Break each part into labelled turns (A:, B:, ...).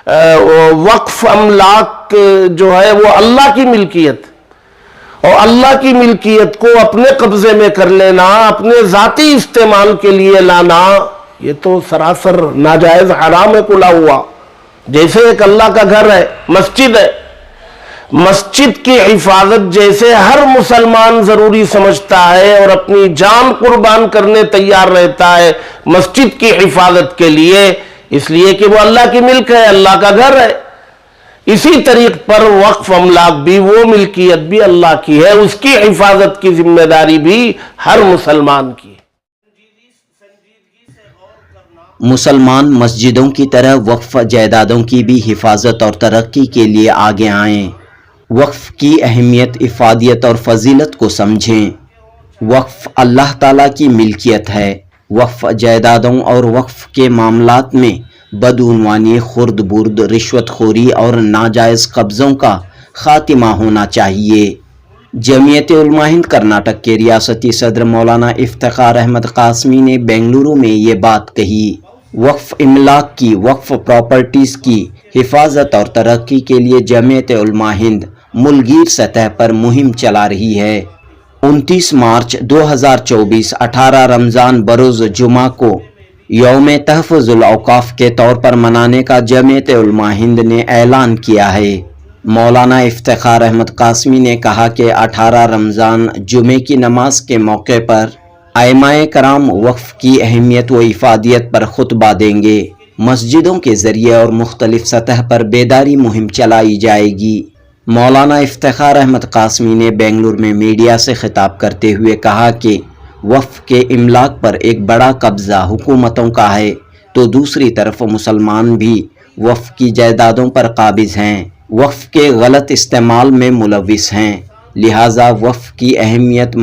A: وقف املاک جو ہے وہ اللہ کی ملکیت، اور اللہ کی ملکیت کو اپنے قبضے میں کر لینا، اپنے ذاتی استعمال کے لیے لانا، یہ تو سراسر ناجائز حرام ہے کھلا ہوا۔ جیسے ایک اللہ کا گھر ہے، مسجد ہے، مسجد کی حفاظت جیسے ہر مسلمان ضروری سمجھتا ہے اور اپنی جان قربان کرنے تیار رہتا ہے مسجد کی حفاظت کے لیے، اس لیے کہ وہ اللہ کی ملک ہے، اللہ کا گھر ہے، اسی طریق پر وقف املاک بھی، وہ ملکیت بھی اللہ کی ہے، اس کی حفاظت کی ذمہ داری بھی ہر مسلمان کی ہے۔
B: مسلمان مسجدوں کی طرح وقف جائیدادوں کی بھی حفاظت اور ترقی کے لیے آگے آئیں، وقف کی اہمیت، افادیت اور فضیلت کو سمجھیں۔ وقف اللہ تعالیٰ کی ملکیت ہے۔ وقف جائیدادوں اور وقف کے معاملات میں بدعنوانی، خرد برد، رشوت خوری اور ناجائز قبضوں کا خاتمہ ہونا چاہیے۔ جمعیت علماء ہند کرناٹک کے ریاستی صدر مولانا افتخار احمد قاسمی نے بنگلورو میں یہ بات کہی۔ وقف املاک کی، وقف پراپرٹیز کی حفاظت اور ترقی کے لیے جمعیت علماء ہند ملکگیر سطح پر مہم چلا رہی ہے۔ 29 مارچ 2024 18 رمضان بروز جمعہ کو یوم تحفظ الاوقاف کے طور پر منانے کا جمعیت علماء ہند نے اعلان کیا ہے۔ مولانا افتخار احمد قاسمی نے کہا کہ 18 رمضان جمعے کی نماز کے موقع پر ائمہ کرام وقف کی اہمیت و افادیت پر خطبہ دیں گے۔ مسجدوں کے ذریعے اور مختلف سطح پر بیداری مہم چلائی جائے گی۔ مولانا افتخار احمد قاسمی نے بنگلور میں میڈیا سے خطاب کرتے ہوئے کہا کہ وقف کے املاک پر ایک بڑا قبضہ حکومتوں کا ہے، تو دوسری طرف مسلمان بھی وقف کی جائیدادوں پر قابض ہیں، وقف کے غلط استعمال میں ملوث ہیں، لہٰذا وقف کی اہمیت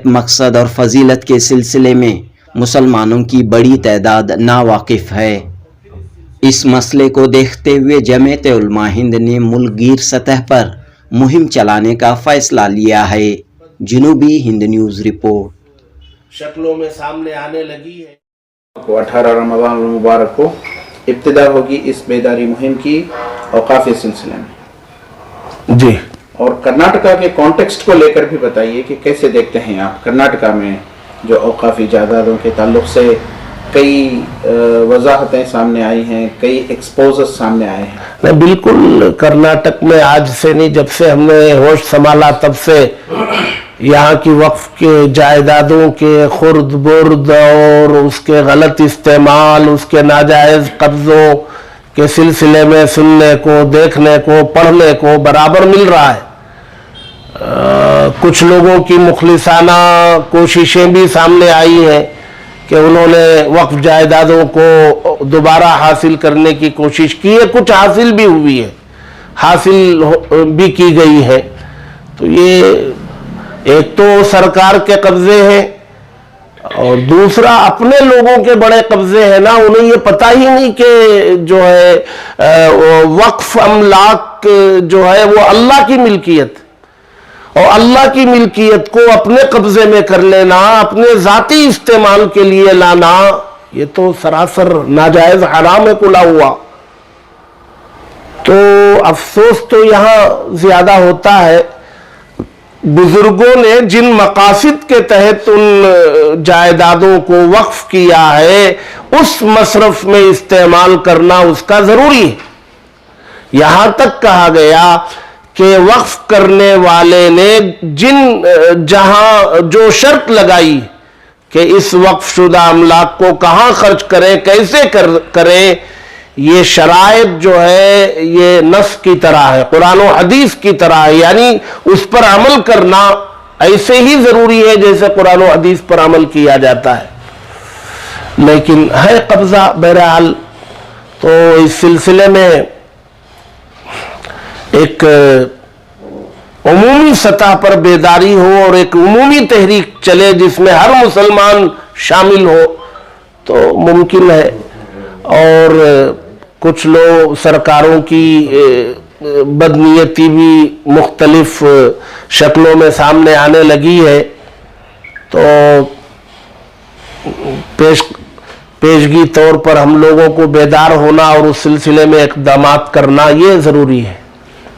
B: مقصد اور فضیلت کے سلسلے میں مسلمانوں کی بڑی تعداد ناواقف ہے۔ اس مسئلے کو دیکھتے ہوئے جمعیت علماء ہند نے ملک گیر سطح پر مہم چلانے کا فیصلہ لیا ہے۔ جنوبی ہند نیوز رپورٹ۔
A: شکلوں میں سامنے آنے لگی ہے۔
C: 18 رمضان المبارک کو ابتدا ہوگی اس بیداری مہم کی اوقافی سلسلے میں
A: جی،
C: اور کرناٹکا کے کانٹیکسٹ کو لے کر بھی بتائیے کہ کیسے دیکھتے ہیں آپ کرناٹکا میں جو اوقافی جائیدادوں کے تعلق سے کئی وضاحتیں سامنے آئی ہیں، کئی ایکسپوزز سامنے آئے ہیں۔
A: بالکل، کرناٹک میں آج سے نہیں، جب سے ہم نے ہوش سنبھالا تب سے یہاں کی وقف کے جائیدادوں کے خرد برد اور اس کے غلط استعمال، اس کے ناجائز قبضوں کے سلسلے میں سننے کو، دیکھنے کو، پڑھنے کو برابر مل رہا ہے۔ کچھ لوگوں کی مخلصانہ کوششیں بھی سامنے آئی ہیں کہ انہوں نے وقف جائیدادوں کو دوبارہ حاصل کرنے کی کوشش کی ہے، کچھ حاصل بھی ہوئی ہے، حاصل بھی کی گئی ہے۔ تو یہ ایک تو سرکار کے قبضے ہیں اور دوسرا اپنے لوگوں کے بڑے قبضے ہیں نا، انہیں یہ پتہ ہی نہیں کہ جو ہے وقف املاک جو ہے وہ اللہ کی ملکیت، اور اللہ کی ملکیت کو اپنے قبضے میں کر لینا، اپنے ذاتی استعمال کے لیے لانا، یہ تو سراسر ناجائز حرام ہے کھلا ہوا۔ تو افسوس تو یہاں زیادہ ہوتا ہے، بزرگوں نے جن مقاصد کے تحت ان جائیدادوں کو وقف کیا ہے اس مصرف میں استعمال کرنا اس کا ضروری ہے۔ یہاں تک کہا گیا کہ وقف کرنے والے نے جہاں جو شرط لگائی کہ اس وقف شدہ املاک کو کہاں خرچ کریں، کیسے کریں، یہ شرائط جو ہے یہ نص کی طرح ہے، قرآن و حدیث کی طرح ہے، یعنی اس پر عمل کرنا ایسے ہی ضروری ہے جیسے قرآن و حدیث پر عمل کیا جاتا ہے۔ لیکن ہے قبضہ بہرحال، تو اس سلسلے میں ایک عمومی سطح پر بیداری ہو اور ایک عمومی تحریک چلے جس میں ہر مسلمان شامل ہو تو ممکن ہے۔ اور کچھ لوگ سرکاروں کی بدنیتی بھی مختلف شکلوں میں سامنے آنے لگی ہے، تو پیشگی طور پر ہم لوگوں کو بیدار ہونا اور اس سلسلے میں اقدامات کرنا یہ ضروری ہے۔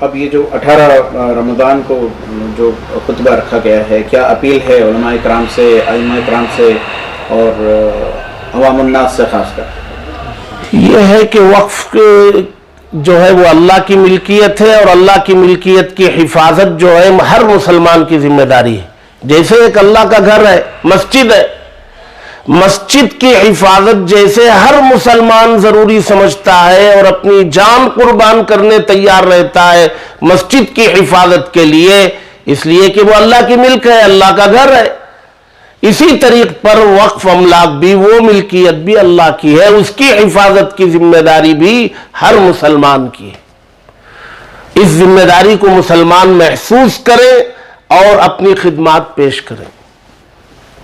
C: اب یہ جو 18 رمضان کو جو خطبہ رکھا گیا ہے، کیا اپیل ہے علماء کرام سے، ائمہ کرام سے اور عوام الناس سے خاص کر؟
A: یہ ہے کہ وقف جو ہے وہ اللہ کی ملکیت ہے، اور اللہ کی ملکیت کی حفاظت جو ہے ہر مسلمان کی ذمہ داری ہے۔ جیسے ایک اللہ کا گھر ہے، مسجد ہے، مسجد کی حفاظت جیسے ہر مسلمان ضروری سمجھتا ہے اور اپنی جان قربان کرنے تیار رہتا ہے مسجد کی حفاظت کے لیے، اس لیے کہ وہ اللہ کی ملک ہے، اللہ کا گھر ہے، اسی طریق پر وقف املاک بھی، وہ ملکیت بھی اللہ کی ہے، اس کی حفاظت کی ذمہ داری بھی ہر مسلمان کی ہے۔ اس ذمہ داری کو مسلمان محسوس کرے اور اپنی خدمات پیش کرے۔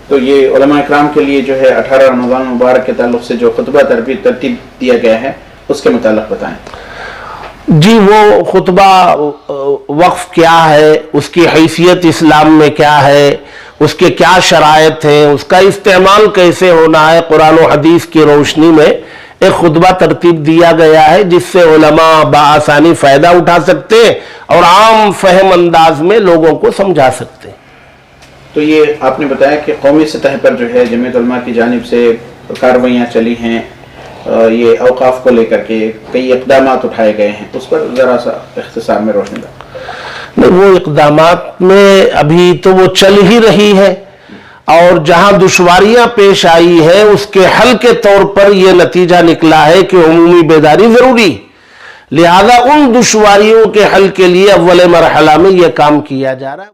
C: تو یہ علماء کرام کے لیے جو ہے 18 رمضان مبارک کے تعلق سے جو خطبہ ترتیب دیا گیا ہے اس کے متعلق بتائیں۔
A: جی، وہ خطبہ وقف کیا ہے، اس کی حیثیت اسلام میں کیا ہے، اس کے کیا شرائط ہیں، اس کا استعمال کیسے ہونا ہے، قرآن و حدیث کی روشنی میں ایک خطبہ ترتیب دیا گیا ہے جس سے علماء بآسانی فائدہ اٹھا سکتے ہیں اور عام فہم انداز میں لوگوں کو سمجھا سکتے ہیں۔
C: تو یہ آپ نے بتایا کہ قومی سطح پر جو ہے جمعیت علماء کی جانب سے کارروائیاں چلی ہیں، یہ اوقاف کو لے کر کے کئی اقدامات اٹھائے گئے ہیں، اس پر ذرا سا اختصار میں روشنی ڈالیں۔
A: وہ اقدامات میں ابھی تو وہ چل ہی رہی ہے، اور جہاں دشواریاں پیش آئی ہے اس کے حل کے طور پر یہ نتیجہ نکلا ہے کہ عمومی بیداری ضروری، لہذا ان دشواریوں کے حل کے لیے اول مرحلہ میں یہ کام کیا جا رہا ہے۔